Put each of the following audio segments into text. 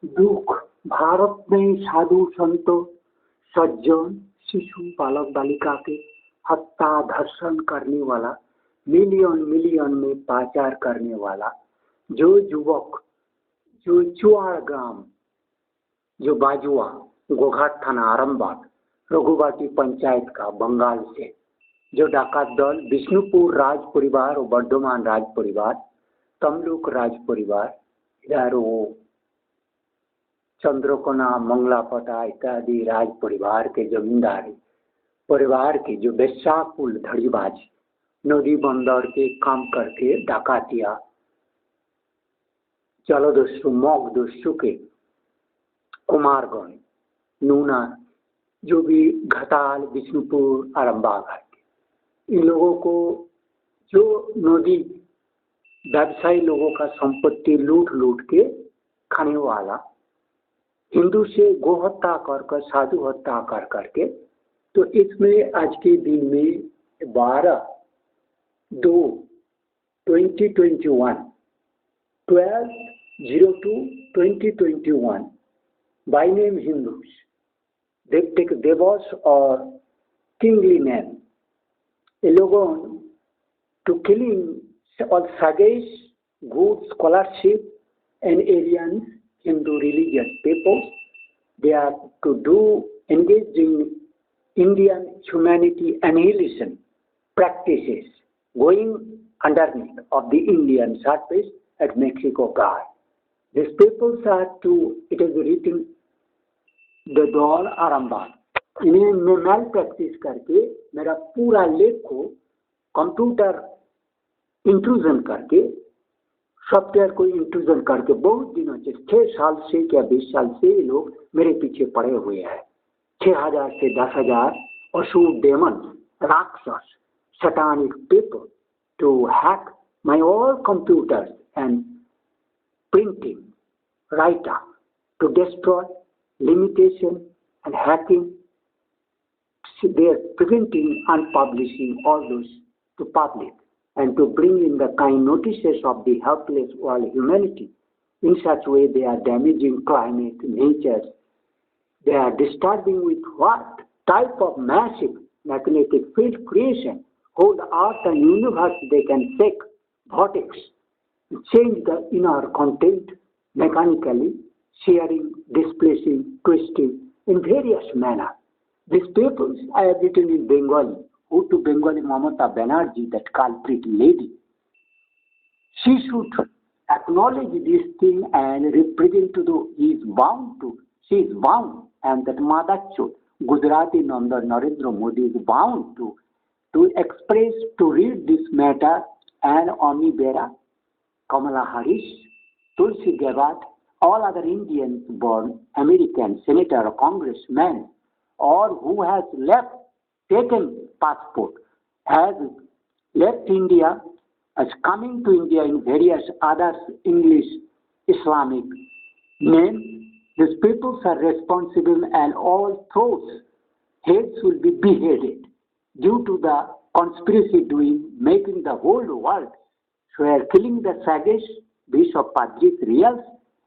दुख भारत में साधु संतों सज्जन शिशु बालक बालिका के हत्या धर्षण करने वाला मिलियन मिलियन में पाचार करने वाला जो युवक जो चुआड़ ग्राम जो बाजुआ गोघाट थाना आरामबाग रघुवाटी पंचायत का बंगाल से जो डाकात दल विष्णुपुर राज परिवार और वर्धमान राज परिवार तमलुक राज परिवार इधर वो चंद्रकोना मंगलापटा इत्यादि राज परिवार के जमींदारी परिवार के जो बेसाकुल धड़ीबाज नदी बंदर के काम करके डाकातिया जलदस्यु मौगदस्यु के कुमारगंज नूना जो भी घताल विष्णुपुर आरामबाग है इन लोगों को जो नदी व्यवसायी लोगों का संपत्ति लूट लूट के खाने वाला हिंदू से गो हत्या कर साधु हत्या कर करके तो इसमें आज के दिन में 12/2/2021 12/02/2021 by name Hindus they take devas or kingly name alone to killing all sagacious good scholarship and Aryans Hindu religious peoples. They are to do engage in Indian humanity annihilation practices going underneath of the Indian surface at Mexico Guard. These peoples are to, it is written, the Dol Arambag. इन्हें मैं मैल practice करके मेरा पूरा लेख को computer intrusion करके software को intrusion करके बहुत दिनों से 6 साल से क्या 20 साल से ये लोग मेरे पीछे पड़े हुए हैं 6,000 से 10,000 असुर डेमन राक्षस satanic people to hack my all computers and printing writer to destroy limitation and hacking. They are preventing and publishing all those to public and to bring in the kind notices of the helpless world humanity. In such way they are damaging climate, nature. They are disturbing with what type of massive magnetic field creation, whole earth and universe they can shake, vortex, change the inner content mechanically, sharing, displacing, twisting in various manner. These papers I have written in Bengali, who to Bengali Mamata Banerjee, that culprit lady. She should acknowledge this thing and represent to the, she is bound, and that Madacho, Gujarati Nanda Narendra Modi is bound to express, to read this matter, and Ami Bera, Kamala Harris, Tulsi Gabbard, all other Indians born American senator or congressman, or who has taken passport, has left India, is coming to India in various other English Islamic names. These people are responsible, and all those heads will be beheaded due to the conspiracy doing, making the whole world swear, killing the sagacious Bishop Padres Rios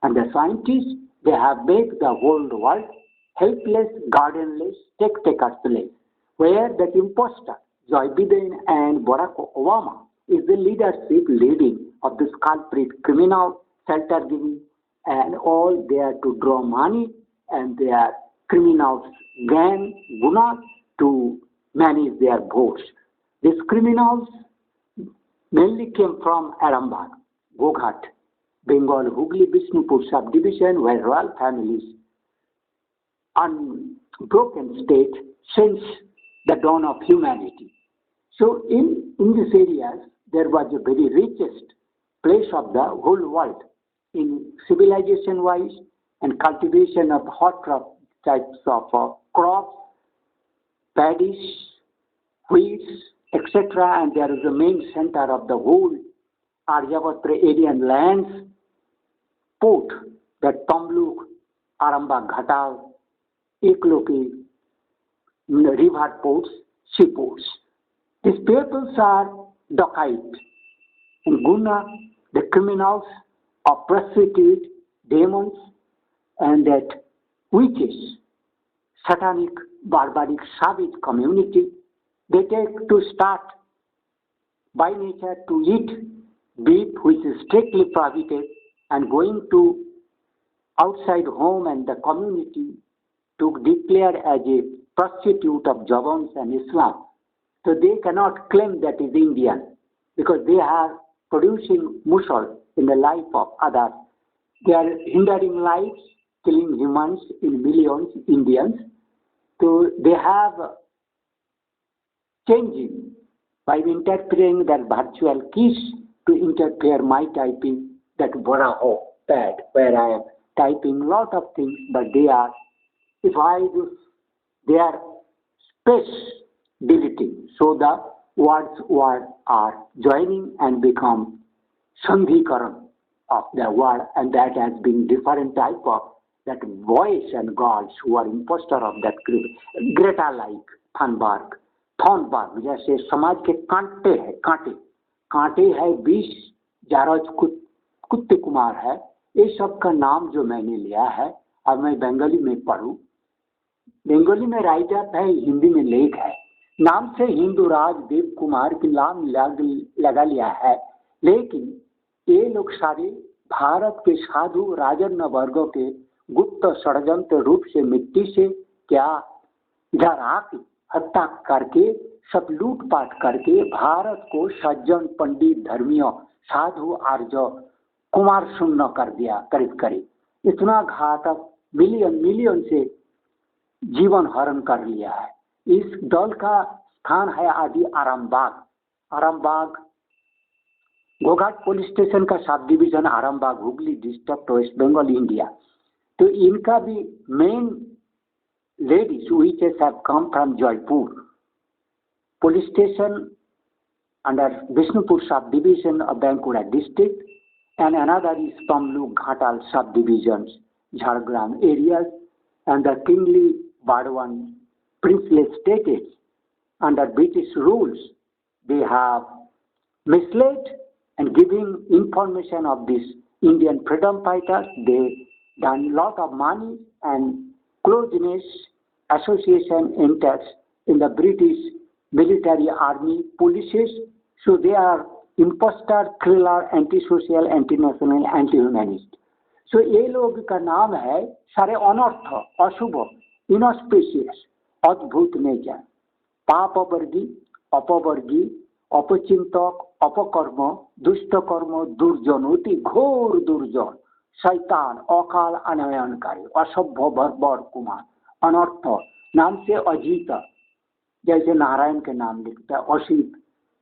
and the scientists. They have made the whole world helpless, gardenless, takerless, where the imposter Joe Biden and Barack Obama is the leadership leading of this culprit criminal shelter giving, and all there to draw money, and their criminals gang guna to manage their votes. These criminals mainly came from Arambagh, Goghat, Bengal, Hooghly, Bishnupur subdivision, where royal families unbroken state since the dawn of humanity. So in these areas, there was a very richest place of the whole world in civilization-wise and cultivation of hot crop types of crops, paddies, wheats, etc. And there is the main center of the whole Aryavatra Aryan lands, port, that Tamluk, Arambagh, Ghatal, Ekloki, river ports, seaports. These peoples are dacoit and guna, the criminals or prostitute, demons, and that witches, satanic, barbaric, savage community, they take to start by nature to eat beef which is strictly prohibited and going to outside home and the community to declare as a prostitute of Jawans and Islam. So they cannot claim that is Indian because they are producing mushal in the life of others. They are hindering lives, killing humans in millions, Indians. So they have changing by interpreting that virtual keys to interfere my typing that Boraho pad where I am typing lot of things, but they are, if I do, they are space deleting. So the words are joining and become Sandhikaran of the word, and that has been different type of that voice and gods who are imposter of that Greta like थॉर्नबर्ग जैसे समाज के कांटे है बीस George कुत्ते कुमार है, ये सब का नाम जो मैंने लिया है। अब मैं बंगाली में पढ़ूं, बंगाली में राइट अप है, हिंदी में लेख है। नाम से हिंदू राज देव कुमार की नाम लगा लिया है, लेकिन ये लोग सारे भारत के साधु राजन वर्गों के गुप्त षड्यंत्र रूप से मिट्टी से क्या जरा की हत्या करके सब लूटपाट करके भारत को सज्जन पंडित धर्मियों साधु आर्य कुमार शून्य कर दिया करीब इतना घातक मिलियन से जीवन हरण कर लिया है। इस दल का स्थान है आदि आरामबाग गोघाट पुलिस स्टेशन का subdivision Arambagh Hooghly district West Bengal India. तो इनका भी main ladies witches have come from Jaipur police station under Bishnupur subdivision of Bankura district, and another is Tamlu Ghatal subdivisions, Jhargram areas, and the kingly Bardwan princely states under British rules. They have misled and giving information of these Indian freedom fighters. They done lot of money and closeness association enters in the British military army policies. So they are imposter, thriller, antisocial, anti-national, anti-humanist. So ये लोग का नाम है सारे अनर्थ, अशुभ, inauspicious, अद्भुत nature, पापवर्गी, अपवर्गी, अपचिंतक, अपकर्म, दुष्टकर्म, दुर्जन, अति घोर दुर्जन, शैतान, अकाल अनयनकारी, असभ्य बर्बर कुमार, अनर्थ, नाम से अजीत, जैसे नारायण के नाम लिखता है, असित,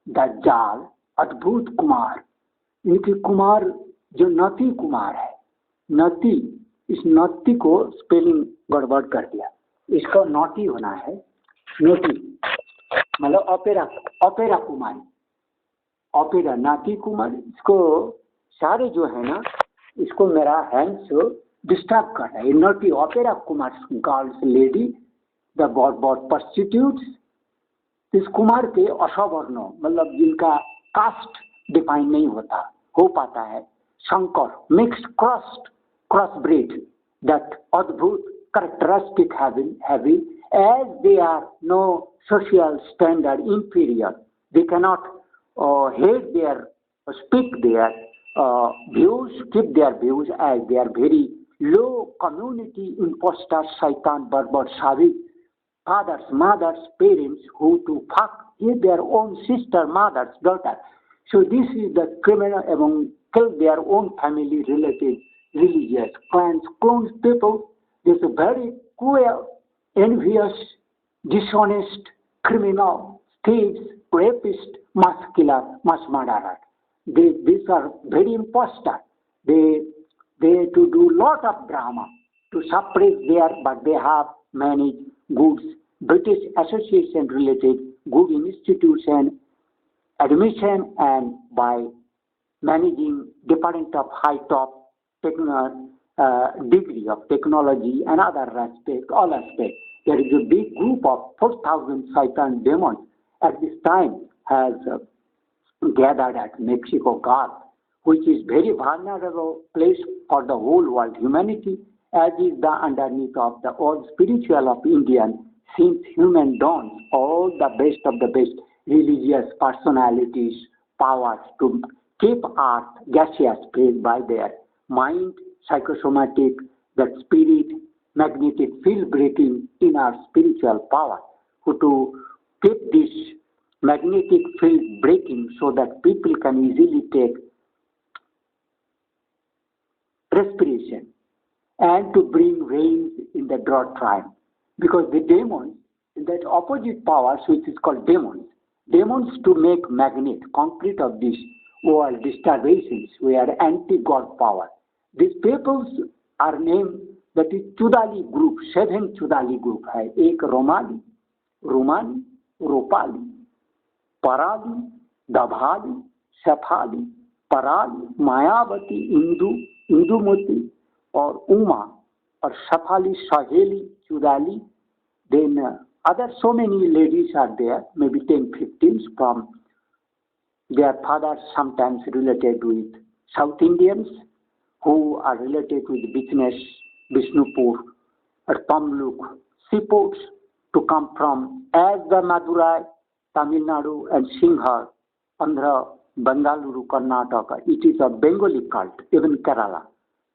दज्जाल, अद्भुत कुमार। इनकी कुमार जो नती कुमार है, नती, इस नती को स्पेलिंग गड़बड़ कर दिया, इसको नोटी होना है, नोटी मतलब ऑपेरा कुमारी, ऑपेरा नाती कुमार। इसको सारे जो है ना, इसको मेरा हैंड्स डिस्टर्ब कर रहा है। Naughty opera Kumar girls lady the bot prostitutes. इस कुमार के अशवर्ण मतलब जिनका कास्ट डिफाइन नहीं हो पाता है, Shankar, mixed cross breed, that अद्भुत characteristic having as they are no social standard inferior, they cannot hate their speak their views, keep their views as they are very low community imposter, shaitan, barbar, savage, fathers, mothers, parents who to fuck with their own sister, mother's daughter. So this is the criminal among kill their own family, relatives, religious, clans, clones, people. This is very cruel, envious, dishonest, criminal, thieves, rapists, mass killer, mass murderer. These are very imposter. They to do lot of drama to suppress but they have managed goods, British Association related good institution, admission, and by managing different of high top degree of technology and other aspects, all aspects. There is a big group of 4,000 Satan demons at this time has gathered at Mexico Gulf, which is very vulnerable place for the whole world humanity, as is the underneath of the all spiritual of Indian, since human dawns, all the best of the best religious personalities, powers to keep earth gaseous spread by their mind, psychosomatic, that spirit, magnetic field breaking in our spiritual power, who to keep this magnetic field breaking so that people can easily take respiration and to bring rains in the drought time. Because the demons, that opposite powers which is called demons to make magnet, concrete of this world disturbances were anti-God power. These peoples are named, that is Chudali group, 7 Chudali group है, एक रोमाली, रोमानी, रोपाली, पराली, दभाली, शफाली, पराली, मायावती, इंदु, इंदुमती और उमा और शफाली, सहेली, चुदाली. Then other so many ladies are there, maybe 10, 15 from their fathers, sometimes related with South Indians who are related with business, Vishnupur or Tamluk seaports to come from as the Madurai, Tamil Nadu and Singhar, Andhra, Bengaluru, Karnataka. It is a Bengali cult, even Kerala.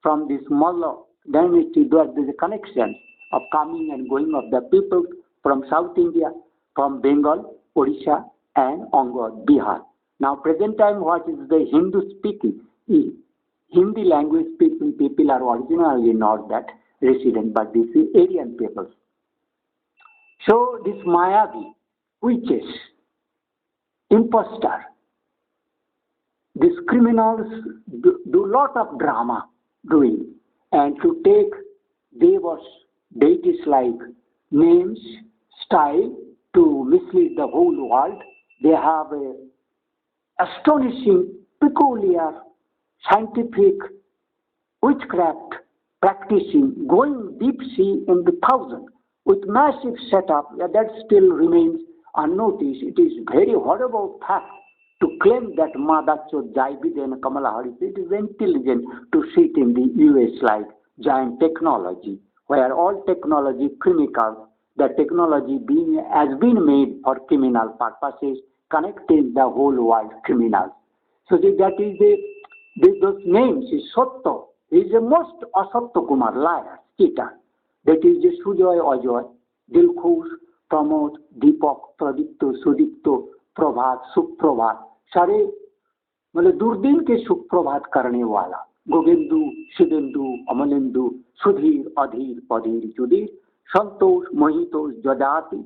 From this Malla dynasty, there is a connection of coming and going of the people from South India, from Bengal, Odisha and Angad, Bihar. Now present time what is the Hindu speaking? Hindi language speaking people are originally not that resident, but this is Aryan peoples. So this Mayavi, witches, impostor, these criminals do lot of drama doing, and to take deities like names, style to mislead the whole world. They have a astonishing, peculiar, scientific witchcraft practicing, going deep sea in the thousand with massive setup. That still remains unnoticed. It is very horrible fact to claim that Madacho Jaibide and Kamala Harris, it is intelligent to sit in the US like giant technology, where all technology criminal, the technology has been made for criminal purposes, connecting the whole world criminals. So that is those names is Sotto. He is the most Asatto Kumar, liar, cheater. That is the Sujoy Ajoy, Dilkhush, Pramod, Deepak, Pradipto, Sudipto, प्रभात सुप्रभात सारे मतलब दूरदीन के सुप्रभात करने वाला गोविंदु शिवेंदु अमलेंदु सुधीर अधीर पधीर जुधीर संतोष मोहितोष जजाति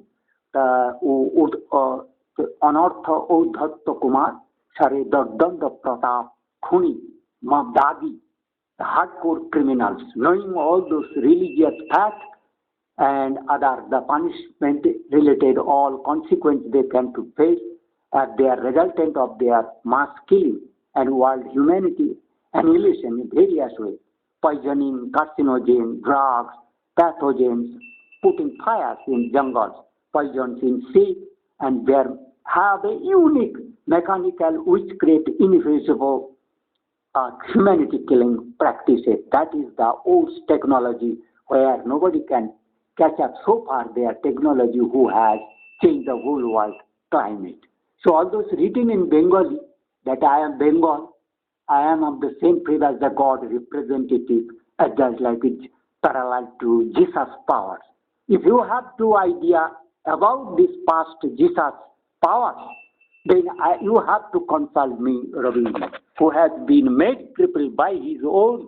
अनर्थ औद्धत्त कुमार सारे दंड प्रताप खुनी मदागी hardcore criminals, knowing all those religious facts and other the punishment related all consequences they can to face as they are resultant of their mass killing and world humanity annihilation in various ways, poisoning, carcinogen, drugs, pathogens, putting fires in jungles, poisons in sea, and they have a unique mechanical which create invisible humanity killing practices. That is the old technology where nobody can catch up so far their technology who has changed the whole world climate. So all those written in Bengali that I am Bengal, I am of the same faith as the God representative, just like it's parallel to Jesus' powers. If you have no idea about this past Jesus' powers, then you have to consult me, Ravindra, who has been made crippled by his own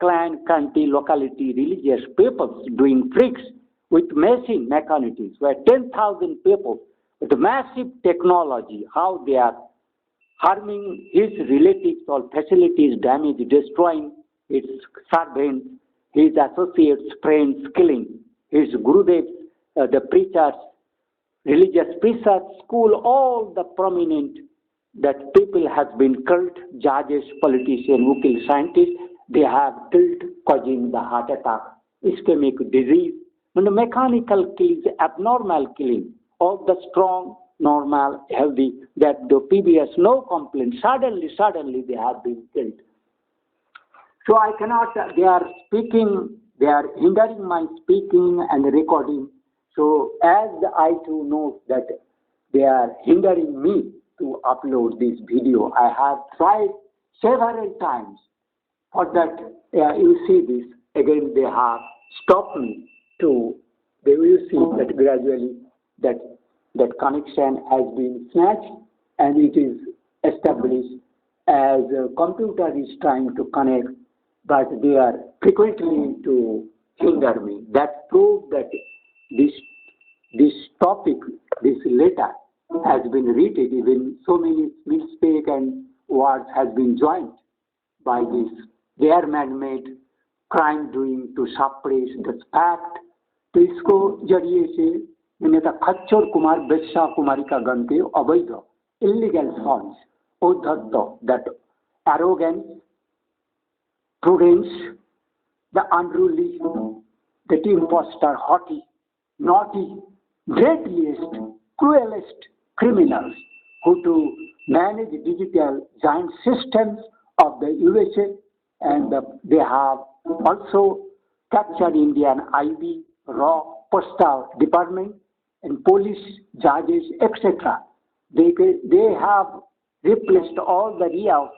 clan, country, locality, religious peoples doing tricks with massive mechanics, where 10,000 people with massive technology, how they are harming his relatives or facilities, damage, destroying his servants, his associates, friends, killing his Gurudevs, the preachers, religious preachers, school, all the prominent that people have been killed, judges, politicians, who kill scientists, they have killed, causing the heart attack, ischemic disease, and the mechanical killing, abnormal killing of the strong, normal, healthy, that the previous no complaint, suddenly they have been killed. So I cannot, they are speaking They are hindering my speaking and recording. So as I too know that they are hindering me to upload this video, I have tried several times. For that, you see this again. They have stopped me to. They will see that gradually that connection has been snatched and it is established as a computer is trying to connect, but they are frequently to hinder me. That proves that this topic, this letter has been written, even so many mistake and words has been joined by this their man-made crime doing to suppress the fact. तो इसको जरिए से नेता खच्चर कुमार बेश्या कुमारिका गण के अवैध illegal funds उद्धत that arrogance, prudence, the unruly, the impostor, haughty, naughty, deadliest, cruelest criminals who to manage digital giant systems of the USA, and they have also captured Indian IB, RAW, Postal Department, and police, judges, etc. They have replaced all the real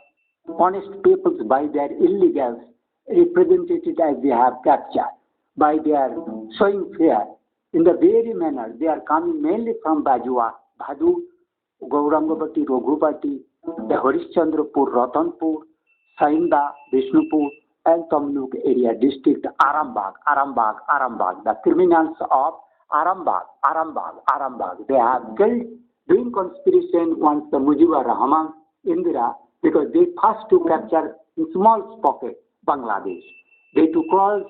honest peoples by their illegals, represented as they have captured by their showing fear. In the very manner, they are coming mainly from Bajua, Bhadu, Gaurangapati, Roghupati, the Harishchandrapur, Ratanpur, Sainda, Vishnupur, and Tamluk area district, Arambagh. The criminals of Arambagh. They have killed doing conspiracy once the Mujibur Rahman, Indira, because they first to capture in small pocket Bangladesh. They to cross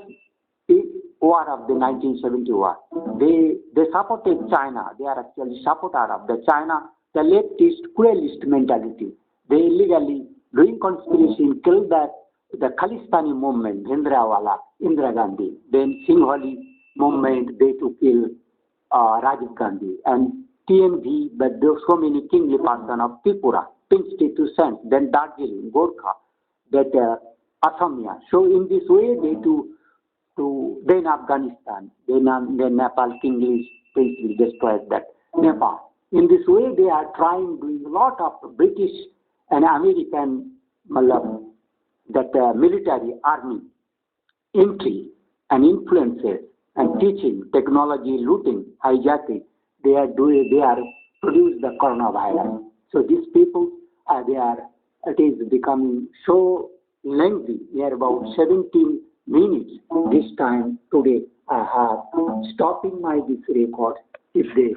the war of the 1971. They supported China. They are actually supporter of the China, the leftist, cruelist mentality. They illegally doing conspiracy killed the Khalistani movement, Bhindranwala, Indira Gandhi. Then Singhali movement, they to kill Rajiv Gandhi. And TNV, but there were so many kingly person of Tripura, Pink State to Sent, then Darjeeling, Gorkha, that Assamia. So in this way, they to then Afghanistan, then Nepal, kingly princely destroyed that Nepal. In this way, they are trying doing a lot of British and American military army entry and influences and teaching, technology, looting, hijacking. They are produce the coronavirus. So these people, it is becoming so lengthy, near about 17 minutes. This time today, I have stopping this record if they